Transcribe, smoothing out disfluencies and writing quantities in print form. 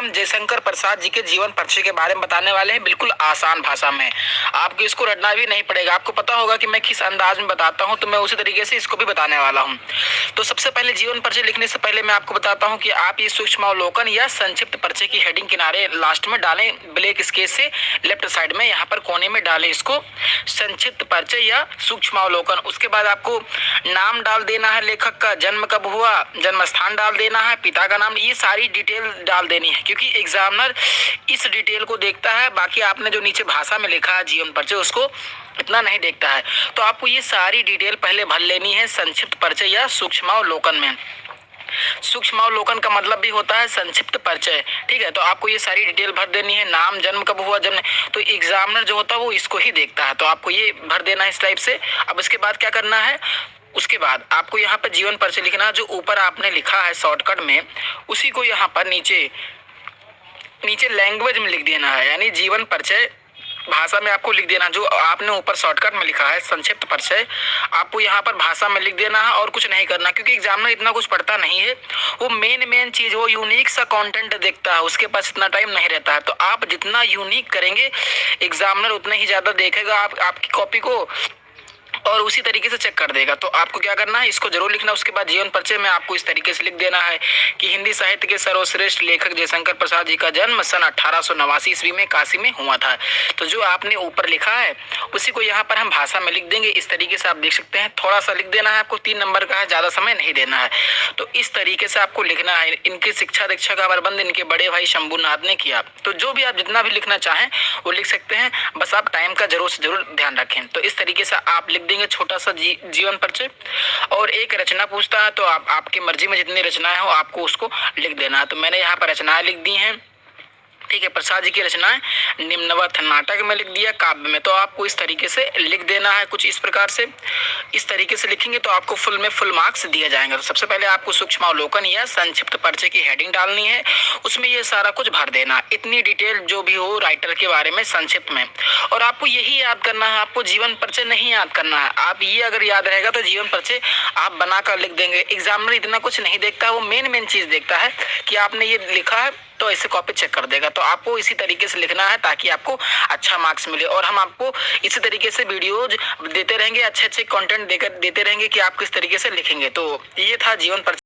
हम जयशंकर प्रसाद जी के जीवन परिचय के बारे में बताने वाले हैं, बिल्कुल आसान भाषा में। आपको इसको रटना भी नहीं पड़ेगा, आपको पता होगा कि मैं किस अंदाज में बताता हूं, तो मैं उसी तरीके से इसको भी बताने वाला हूं। तो सबसे पहले जीवन परिचय लिखने से पहले मैं आपको बताता हूं कि आप ये सूक्ष्मावलोकन या संक्षिप्त परिचय की हेडिंग किनारे लास्ट में डालें, ब्लैक स्केच से लेफ्ट साइड में यहाँ पर कोने में डालें इसको संक्षिप्त परिचय या सूक्ष्मावलोकन। उसके बाद आपको नाम डाल देना है, लेखक का जन्म कब हुआ, जन्म स्थान डाल देना है, पिता का नाम, ये सारी डिटेल डाल देनी है, क्योंकि एग्जामिनर इस डिटेल को देखता है। बाकी आपने जो नीचे भाषा में लिखा है जीवन परिचय उसको इतना नहीं देखता है। तो आपको ये सारी डिटेल पहले भर लेनी है संक्षिप्त परिचय या सूक्ष्मावलोकन में। सूक्ष्मावलोकन का मतलब भी होता है संक्षिप्त परिचय, ठीक है। तो आपको ये सारी डिटेल भर देनी है, नाम, जन्म कब हुआ, जन्म, तो एग्जामिनर जो होता है वो इसको ही देखता है, तो आपको ये भर देना है इस टाइप से। अब इसके बाद क्या करना है, उसके बाद आपको यहाँ पर जीवन परिचय लिखना है, जो ऊपर आपने लिखा है शॉर्टकट में उसी को यहाँ पर नीचे लैंग्वेज में लिख देना है, यानी जीवन परिचय भाषा में आपको लिख देना। जो आपने ऊपर शॉर्टकट में लिखा है संक्षिप्त परिचय, आपको यहाँ पर भाषा में लिख देना है और कुछ नहीं करना, क्योंकि एग्जामिनर इतना कुछ पढ़ता नहीं है। वो मेन चीज़, वो यूनिक सा कंटेंट देखता है, उसके पास इतना टाइम नहीं रहता है। तो आप जितना यूनिक करेंगे एग्जामिनर उतना ही ज़्यादा देखेगा आपकी कॉपी को और उसी तरीके से चेक कर देगा। तो आपको क्या करना है, इसको जरूर लिखना। उसके बाद जीवन परिचय में आपको इस तरीके से लिख देना है कि हिंदी साहित्य के सर्वश्रेष्ठ लेखक जयशंकर प्रसाद जी का जन्म सन 1889 ईस्वी में काशी में हुआ था। तो जो आपने ऊपर लिखा है उसी को यहाँ पर हम भाषा में लिख देंगे। इस तरीके से आप देख सकते हैं, थोड़ा सा लिख देना है, आपको 3 नंबर का है, ज़्यादा समय नहीं देना है। तो इस तरीके से आपको लिखना है। इनकी शिक्षा दीक्षा का प्रबंध इनके बड़े भाई शंभुनाथ ने किया। तो जो भी आप जितना भी लिखना चाहें वो लिख सकते हैं, बस आप टाइम का जरूर से जरूर ध्यान रखें। तो इस तरीके से आप लिख देंगे छोटा सा जीवन परिचय। और एक रचना पूछता है, तो आपकी मर्जी में जितनी रचनाएं हो आपको उसको लिख देना है। तो मैंने यहाँ पर रचनाएं लिख दी हैं, ठीक है। प्रसाद जी की रचनाएं निम्नवत नाटक में लिख दिया, काव्य में। तो आपको इस तरीके से लिख देना है, कुछ इस प्रकार से। इस तरीके से लिखेंगे तो आपको फुल मार्क्स दिए जाएंगे। तो सबसे पहले आपको सूक्ष्मावलोकन या संक्षिप्त परिचय की हेडिंग डालनी है, उसमें ये सारा कुछ भर देना, इतनी डिटेल जो भी हो राइटर के बारे में संक्षिप्त में। और आपको यही याद करना है, आपको जीवन परिचय नहीं याद करना है। आप ये अगर याद रहेगा तो जीवन परिचय आप बनाकर लिख देंगे। एग्जामिनर इतना कुछ नहीं देखता, वो मेन चीज देखता है कि आपने ये लिखा है, तो ऐसे कॉपी चेक कर देगा। तो आपको इसी तरीके से लिखना है ताकि आपको अच्छा मार्क्स मिले। और हम आपको इसी तरीके से वीडियोज देते रहेंगे, अच्छे कंटेंट देते रहेंगे कि आप किस तरीके से लिखेंगे। तो ये था जीवन परिचय।